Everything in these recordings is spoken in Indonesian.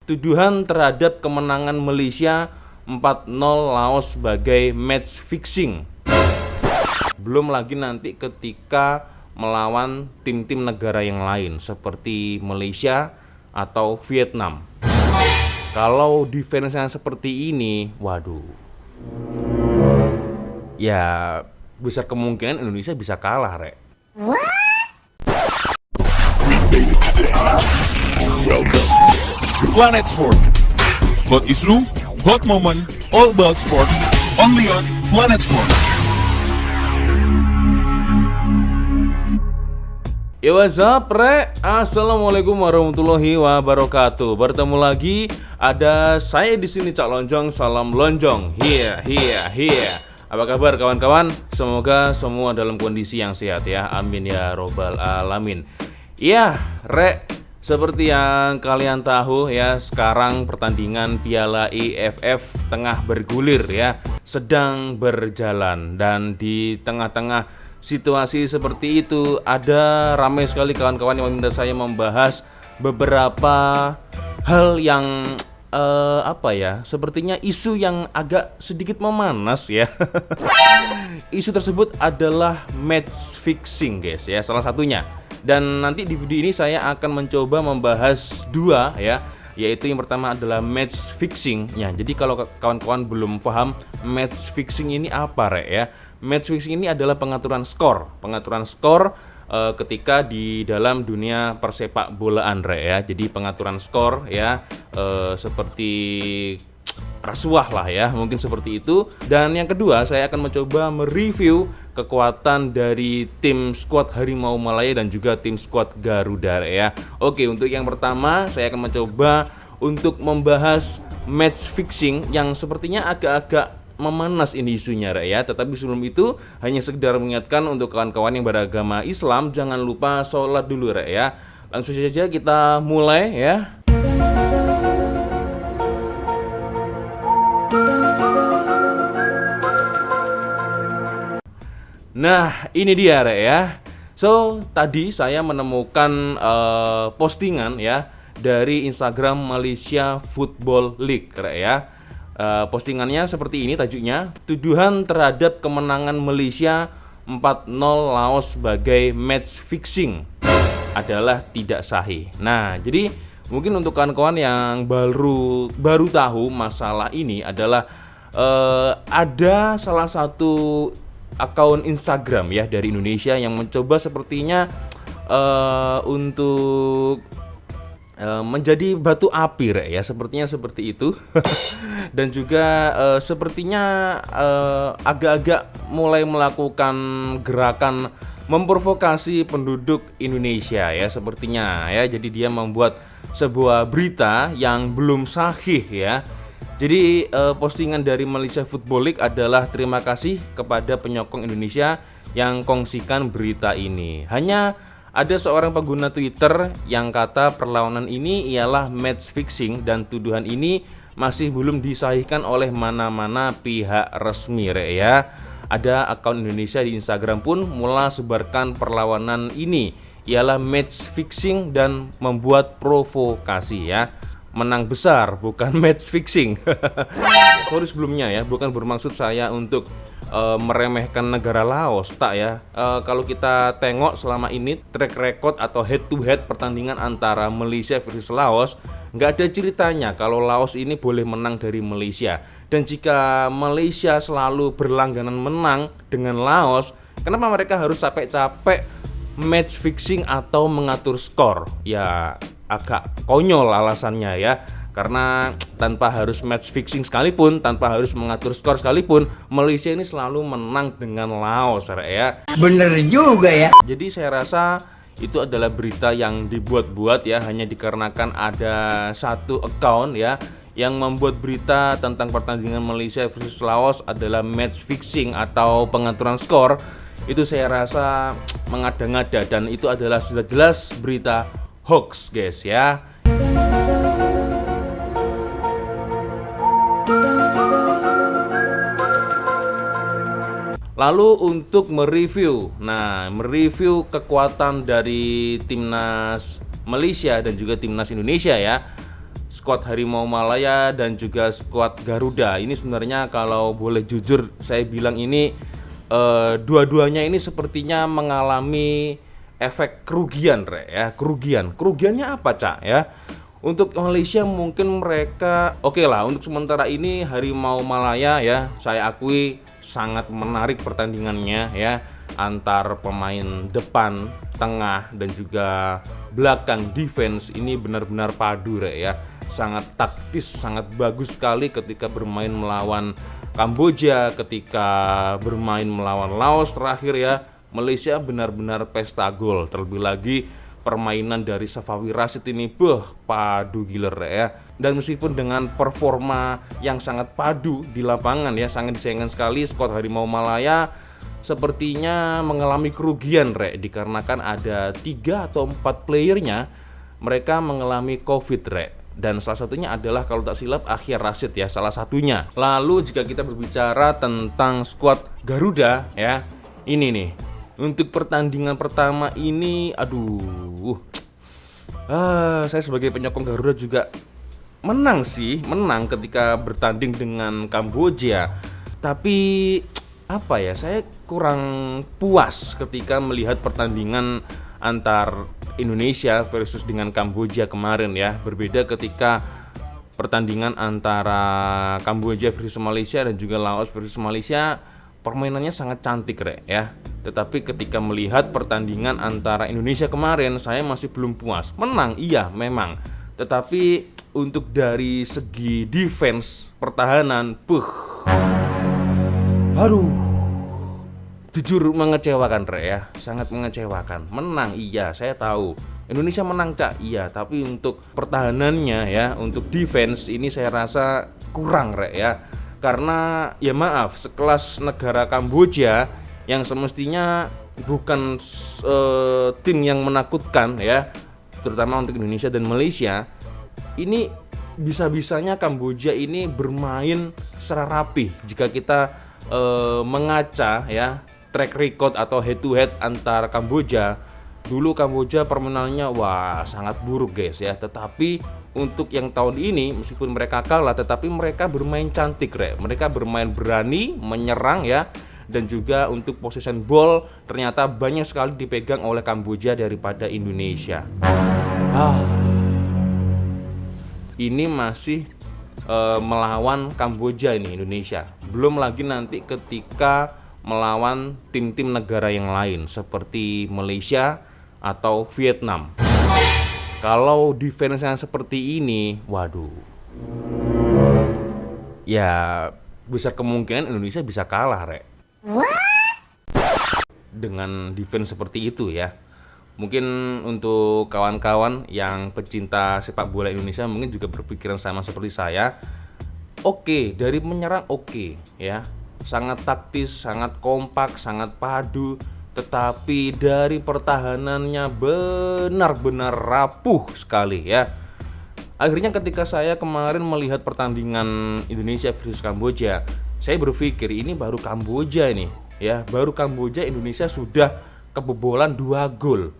tuduhan terhadap kemenangan Malaysia 4-0 Laos sebagai match fixing. Belum lagi nanti ketika melawan tim-tim negara yang lain seperti Malaysia atau Vietnam. Kalau defense-nya seperti ini, waduh, ya besar kemungkinan Indonesia bisa kalah, Rek. Welcome to Planet Sport. Hot issue, hot moment, all about sport. Only on Planet Sport. Yo, what's up, Rek? Assalamualaikum warahmatullahi wabarakatuh. Bertemu lagi, ada saya di sini Cak Lonjong. Salam Lonjong. Here. Apa kabar kawan-kawan? Semoga semua dalam kondisi yang sehat ya. Amin ya robbal alamin. Iya, Rek, seperti yang kalian tahu ya, sekarang pertandingan Piala AFF tengah bergulir ya, sedang berjalan. Dan di tengah-tengah situasi seperti itu, ada ramai sekali kawan-kawan yang meminta saya membahas beberapa hal yang sepertinya isu yang agak sedikit memanas ya. Isu tersebut adalah match fixing, guys ya, salah satunya. Dan nanti di video ini saya akan mencoba membahas dua ya, yaitu yang pertama adalah match fixing ya. Jadi kalau kawan-kawan belum paham match fixing ini apa, Rek ya. Match fixing ini adalah pengaturan skor ketika di dalam dunia persepak bolaan, Rek ya. Jadi pengaturan skor ya, seperti rasuah lah ya, mungkin seperti itu. Dan yang kedua, saya akan mencoba mereview kekuatan dari tim skuad Harimau Malaya dan juga tim skuad Garuda ya. Oke, untuk yang pertama saya akan mencoba untuk membahas match fixing yang sepertinya agak-agak memanas ini isunya, Rek ya. Tetapi sebelum itu, hanya sekedar mengingatkan untuk kawan-kawan yang beragama Islam, jangan lupa sholat dulu, Rek ya. Langsung saja kita mulai ya. Nah, ini dia, Rek ya. So, tadi saya menemukan postingan ya dari Instagram Malaysia Football League, Rek ya. Postingannya seperti ini tajuknya, tuduhan terhadap kemenangan Malaysia 4-0 Laos sebagai match fixing adalah tidak sahih. Nah, jadi mungkin untuk kawan-kawan yang baru tahu masalah ini adalah ada salah satu akun Instagram ya dari Indonesia yang mencoba sepertinya untuk menjadi batu api, Rek ya, sepertinya seperti itu. Dan juga sepertinya agak-agak mulai melakukan gerakan memprovokasi penduduk Indonesia ya, sepertinya ya. Jadi dia membuat sebuah berita yang belum sahih ya. Jadi postingan dari Malaysia Football League adalah terima kasih kepada penyokong Indonesia yang kongsikan berita ini. Hanya ada seorang pengguna Twitter yang kata perlawanan ini ialah match fixing dan tuduhan ini masih belum disahihkan oleh mana-mana pihak resmi, Rek ya. Ada akun Indonesia di Instagram pun mulai sebarkan perlawanan ini ialah match fixing dan membuat provokasi ya. Menang besar bukan match fixing. Sorry sebelumnya ya, bukan bermaksud saya untuk meremehkan negara Laos, tak ya. Kalau kita tengok selama ini track record atau head to head pertandingan antara Malaysia versus Laos, nggak ada ceritanya kalau Laos ini boleh menang dari Malaysia. Dan jika Malaysia selalu berlangganan menang dengan Laos, kenapa mereka harus capek-capek match fixing atau mengatur skor? Ya agak konyol alasannya ya. Karena tanpa harus match fixing sekalipun, tanpa harus mengatur skor sekalipun, Malaysia ini selalu menang dengan Laos, Rek ya. Bener juga ya. Jadi saya rasa itu adalah berita yang dibuat-buat ya, hanya dikarenakan ada satu account ya yang membuat berita tentang pertandingan Malaysia versus Laos adalah match fixing atau pengaturan skor. Itu saya rasa mengada-ngada dan itu adalah sudah jelas berita hoax, guys ya. Lalu untuk mereview kekuatan dari timnas Malaysia dan juga timnas Indonesia ya. skuad Harimau Malaya dan juga skuad Garuda. Ini sebenarnya kalau boleh jujur saya bilang ini dua-duanya ini sepertinya mengalami efek kerugian, ya. Kerugiannya apa, Cak, ya? Untuk Malaysia mungkin mereka oke lah, untuk sementara ini Harimau Malaya ya, saya akui sangat menarik pertandingannya ya, antar pemain depan, tengah dan juga belakang defense ini benar-benar padu ya. Sangat taktis, sangat bagus sekali ketika bermain melawan Kamboja, ketika bermain melawan Laos terakhir ya. Malaysia benar-benar pesta gol, terlebih lagi permainan dari Safawi Rashid ini padu giler ya. Dan meskipun dengan performa yang sangat padu di lapangan ya, sangat disayangkan sekali skuad Harimau Malaya sepertinya mengalami kerugian dikarenakan ada 3 atau 4 playernya mereka mengalami COVID dan salah satunya adalah kalau tak silap Akhyar Rashid ya, salah satunya. Lalu jika kita berbicara tentang skuad Garuda ya, ini nih untuk pertandingan pertama ini, saya sebagai penyokong Garuda juga menang ketika bertanding dengan Kamboja. Tapi apa ya, saya kurang puas ketika melihat pertandingan antar Indonesia versus dengan Kamboja kemarin ya. Berbeda ketika pertandingan antara Kamboja versus Malaysia dan juga Laos versus Malaysia, permainannya sangat cantik ya. Tetapi ketika melihat pertandingan antara Indonesia kemarin, saya masih belum puas. Menang iya memang, tetapi untuk dari segi defense, pertahanan, jujur mengecewakan ya, sangat mengecewakan. Menang iya, saya tahu Indonesia menang, Cak, iya, tapi untuk pertahanannya ya, untuk defense ini saya rasa kurang ya. Karena ya maaf, sekelas negara Kamboja yang semestinya bukan tim yang menakutkan ya, terutama untuk Indonesia dan Malaysia, ini bisa-bisanya Kamboja ini bermain secara rapih. Jika kita mengaca ya track record atau head to head antar Kamboja, dulu Kamboja permainannya sangat buruk guys ya. Tetapi untuk yang tahun ini meskipun mereka kalah, tetapi mereka bermain cantik mereka bermain berani, menyerang ya. Dan juga untuk possession ball ternyata banyak sekali dipegang oleh Kamboja daripada Indonesia. Ini masih melawan Kamboja ini Indonesia. Belum lagi nanti ketika melawan tim-tim negara yang lain seperti Malaysia atau Vietnam. Kalau defense-nya seperti ini, ya besar kemungkinan Indonesia bisa kalah dengan defense seperti itu ya. Mungkin untuk kawan-kawan yang pecinta sepak bola Indonesia mungkin juga berpikiran sama seperti saya. Oke, dari menyerang ya, sangat taktis, sangat kompak, sangat padu. Tetapi dari pertahanannya benar-benar rapuh sekali ya. Akhirnya ketika saya kemarin melihat pertandingan Indonesia versus Kamboja, saya berpikir ini baru Kamboja ini ya, baru Kamboja Indonesia sudah kebobolan 2 gol.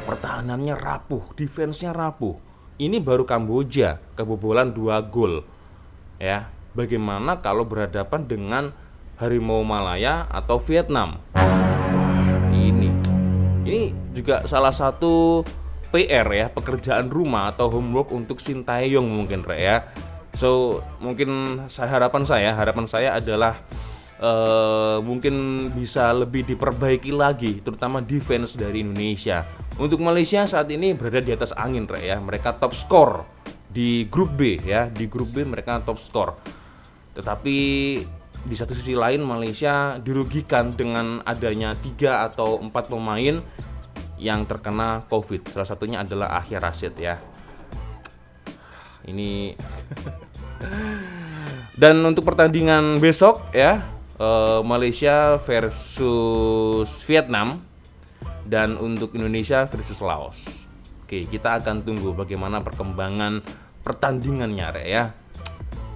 Pertahanannya rapuh, defense-nya rapuh. Ini baru Kamboja kebobolan 2 gol. Ya, bagaimana kalau berhadapan dengan Harimau Malaya atau Vietnam? Ini juga salah satu PR ya, pekerjaan rumah atau homework untuk Sintayong mungkin ya. So, mungkin harapan saya adalah mungkin bisa lebih diperbaiki lagi, terutama defense dari Indonesia. Untuk Malaysia saat ini berada di atas angin ya. Mereka top skor di grup B ya, di grup B mereka top skor. Tetapi di satu sisi lain Malaysia dirugikan dengan adanya 3 atau 4 pemain yang terkena COVID. Salah satunya adalah Akhyar Rashid ya. Ini dan untuk pertandingan besok ya, Malaysia versus Vietnam dan untuk Indonesia versus Laos. Oke, kita akan tunggu bagaimana perkembangan pertandingannya ya.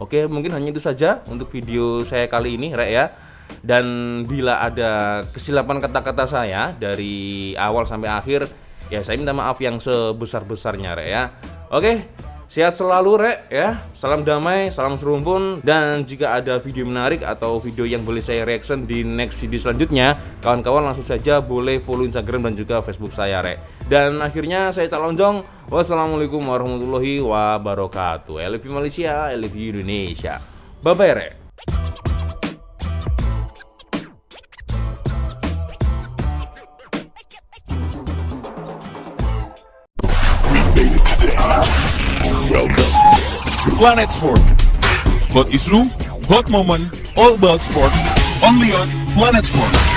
Oke, mungkin hanya itu saja untuk video saya kali ini ya. Dan bila ada kesilapan kata-kata saya dari awal sampai akhir, ya saya minta maaf yang sebesar-besarnya ya. Oke, Sehat selalu Rek ya. Salam damai, salam serumpun. Dan jika ada video menarik atau video yang boleh saya reaction di next video selanjutnya, kawan-kawan langsung saja boleh follow Instagram dan juga Facebook saya Rek. Dan akhirnya saya Cak Lonjong. Wassalamualaikum warahmatullahi wabarakatuh. I love you Malaysia, I love you Indonesia. Bye bye Rek. Welcome to Planet Sport. Hot issue, hot moment, all about sport. Only on Planet Sport.